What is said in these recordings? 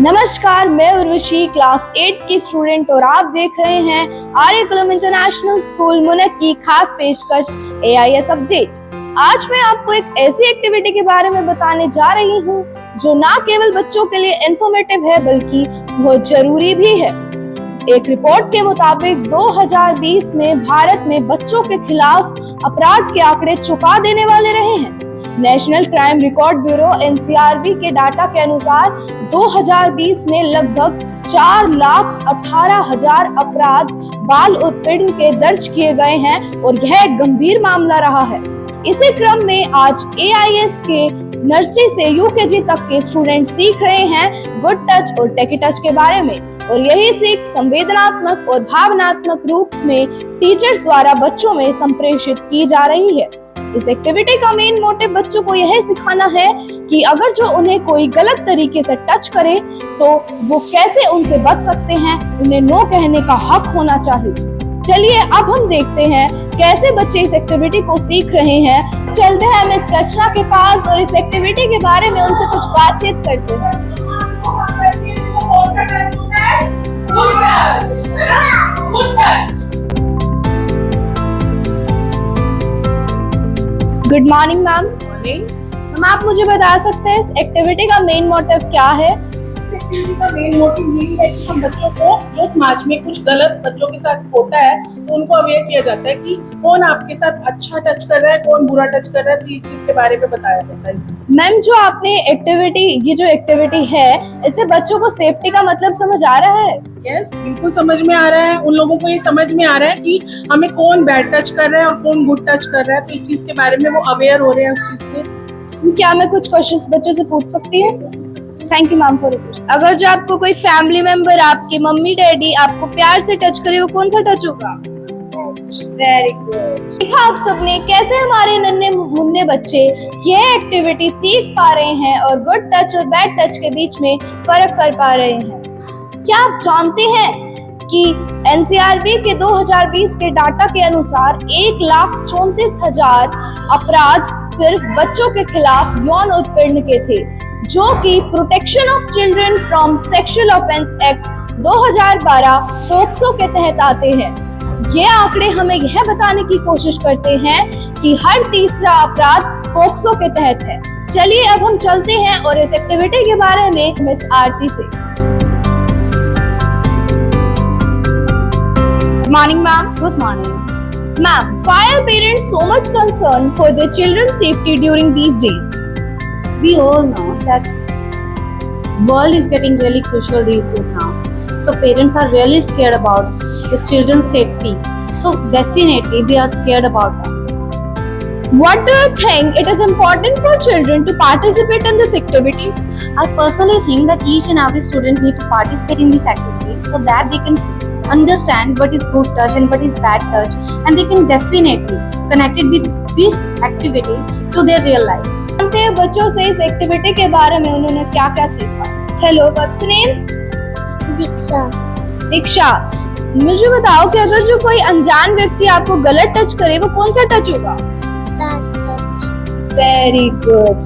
नमस्कार, मैं उर्वशी क्लास 8 की स्टूडेंट और आप देख रहे हैं आर्यकुलम इंटरनेशनल स्कूल मुनक की खास पेशकश AIS अपडेट। आज मैं आपको एक ऐसी एक्टिविटी के बारे में बताने जा रही हूँ जो ना केवल बच्चों के लिए इंफॉर्मेटिव है बल्कि बहुत जरूरी भी है। एक रिपोर्ट के मुताबिक 2020 में भारत में बच्चों के खिलाफ अपराध के आंकड़े चौंका देने वाले रहे हैं। National crime record bureau NCRB के डाटा के अनुसार 2020 में लगभग 4,18,000 अपराध बाल उत्पीड़न के दर्ज किए गए हैं और यह एक गंभीर मामला रहा है। इसी क्रम में आज AIS के नर्सरी से UKG तक के स्टूडेंट सीख रहे हैं गुड टच और टेकी टच के बारे में, और यही सीख संवेदनात्मक और भावनात्मक रूप में टीचर्स द्वारा बच्चों में संप्रेषित की जा रही है। इस एक्टिविटी का मेन मोटिव बच्चों को यह सिखाना है कि अगर जो उन्हें कोई गलत तरीके से टच करे तो वो कैसे उनसे बच सकते हैं, उन्हें नो कहने का हक होना चाहिए। चलिए अब हम देखते हैं कैसे बच्चे इस एक्टिविटी को सीख रहे हैं। चलते हैं मिस रचना के पास और इस एक्टिविटी के बारे में उनसे कुछ बातचीत करते हैं। Good morning ma'am. मैम आप मुझे बता सकते हैं इस एक्टिविटी का मेन मोटिव क्या है? इस एक्टिविटी का मेन मोटिव यही है कि हम बच्चों को जो समाज में कुछ गलत बच्चों के साथ होता है तो उनको अवेयर किया जाता है कि कौन आपके साथ अच्छा टच कर रहा है, कौन बुरा टच कर रहा है, तो इस चीज के बारे में बताया जाता है। मैम जो आपने ये जो एक्टिविटी है इससे बच्चों को सेफ्टी का मतलब समझ आ रहा है? यस, बिल्कुल समझ में आ रहा है। उन लोगों को ये समझ में आ रहा है कि हमें कौन बैड टच कर रहा है और कौन गुड टच कर रहा है, तो इस चीज के बारे में वो अवेयर हो रहे हैं उस चीज से। क्या मैं कुछ क्वेश्चंस बच्चों से पूछ सकती हूँ? Thank you ma'am for it. अगर जो आपको कोई फैमिली मेंबर, आपके मम्मी डैडी आपको प्यार से टच करे, वो कौन सा टच होगा? Very good. देखा आप सबने कैसे हमारे नन्हे मुन्ने बच्चे यह एक्टिविटी सीख पा रहे हैं और गुड टच और बैड टच के बीच में फर्क कर पा रहे हैं। क्या आप जानते हैं कि NCRB के 2020 के डाटा के अनुसार 1,34,000 अपराध सिर्फ बच्चों के खिलाफ यौन उत्पीड़न के थे, जो कि protection of children from sexual offence act 2012 POCSO के तहत आते हैं। ये आंकड़े हमें यह बताने की कोशिश करते हैं कि हर तीसरा अपराध पोक्सो के तहत है। चलिए अब हम चलते हैं और इस एक्टिविटी के बारे में मिस आरती से। Good morning, ma'am. Good morning. Ma'am, why are parents so much concerned for their children's safety during these days? We all know that world is getting really crucial these days now. So parents are really scared about the children's safety. So definitely they are scared about that. What do you think it is important for children to participate in this activity? I personally think that each and every student need to participate in this activity so that they can understand what is good touch and what is bad touch, and they can definitely connect it with this activity to their real life. जानते हैं बच्चों से इस activity के बारे में उन्होंने क्या क्या सीखा? Hello, what's your name? Diksha. Diksha, मुझे बताओ कि अगर जो कोई अनजान व्यक्ति आपको गलत टच करे, वो कौन सा टच होगा? Bad touch. Very good.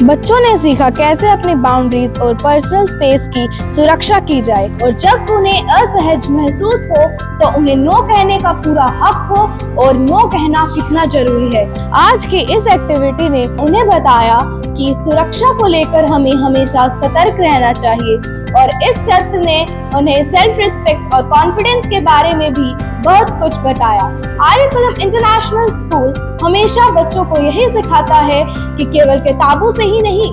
बच्चों ने सीखा कैसे अपनी बाउंड्रीज और पर्सनल स्पेस की सुरक्षा की जाए, और जब उन्हें असहज महसूस हो तो उन्हें नो कहने का पूरा हक हो, और नो कहना कितना जरूरी है। आज की इस एक्टिविटी ने उन्हें बताया कि सुरक्षा को लेकर हमें हमेशा सतर्क रहना चाहिए, और इस सत्र ने उन्हें सेल्फ रिस्पेक्ट और कॉन्फिडेंस के बारे में भी बहुत कुछ बताया। आर्यकुलम इंटरनेशनल स्कूल हमेशा बच्चों को यही सिखाता है कि केवल किताबों से ही नहीं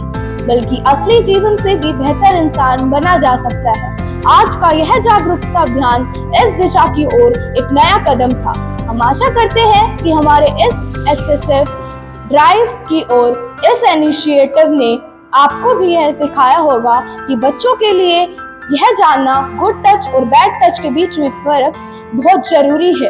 बल्कि असली जीवन से भी बेहतर इंसान बना जा सकता है। आज का यह जागरूकता अभियान इस दिशा की ओर एक नया कदम था। हम आशा करते हैं कि हमारे इस एसएसएफ ड्राइव की ओर इस इनिशिएटिव ने आपको भी यह सिखाया होगा कि बच्चों के लिए यह जानना गुड टच और बैड टच के बीच में फर्क बहुत जरूरी है।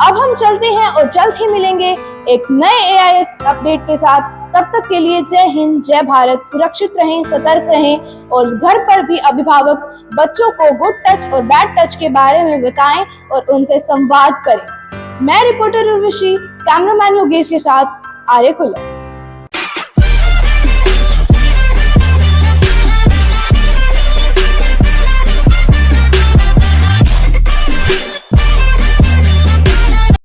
अब हम चलते हैं और जल्द ही मिलेंगे एक नए AIS अपडेट के साथ। तब तक के लिए जय हिंद, जय भारत। सुरक्षित रहें, सतर्क रहें, और घर पर भी अभिभावक बच्चों को गुड टच और बैड टच के बारे में बताएं और उनसे संवाद करें। मैं रिपोर्टर उर्वशी, कैमरामैन योगेश के साथ आर्यकुलम।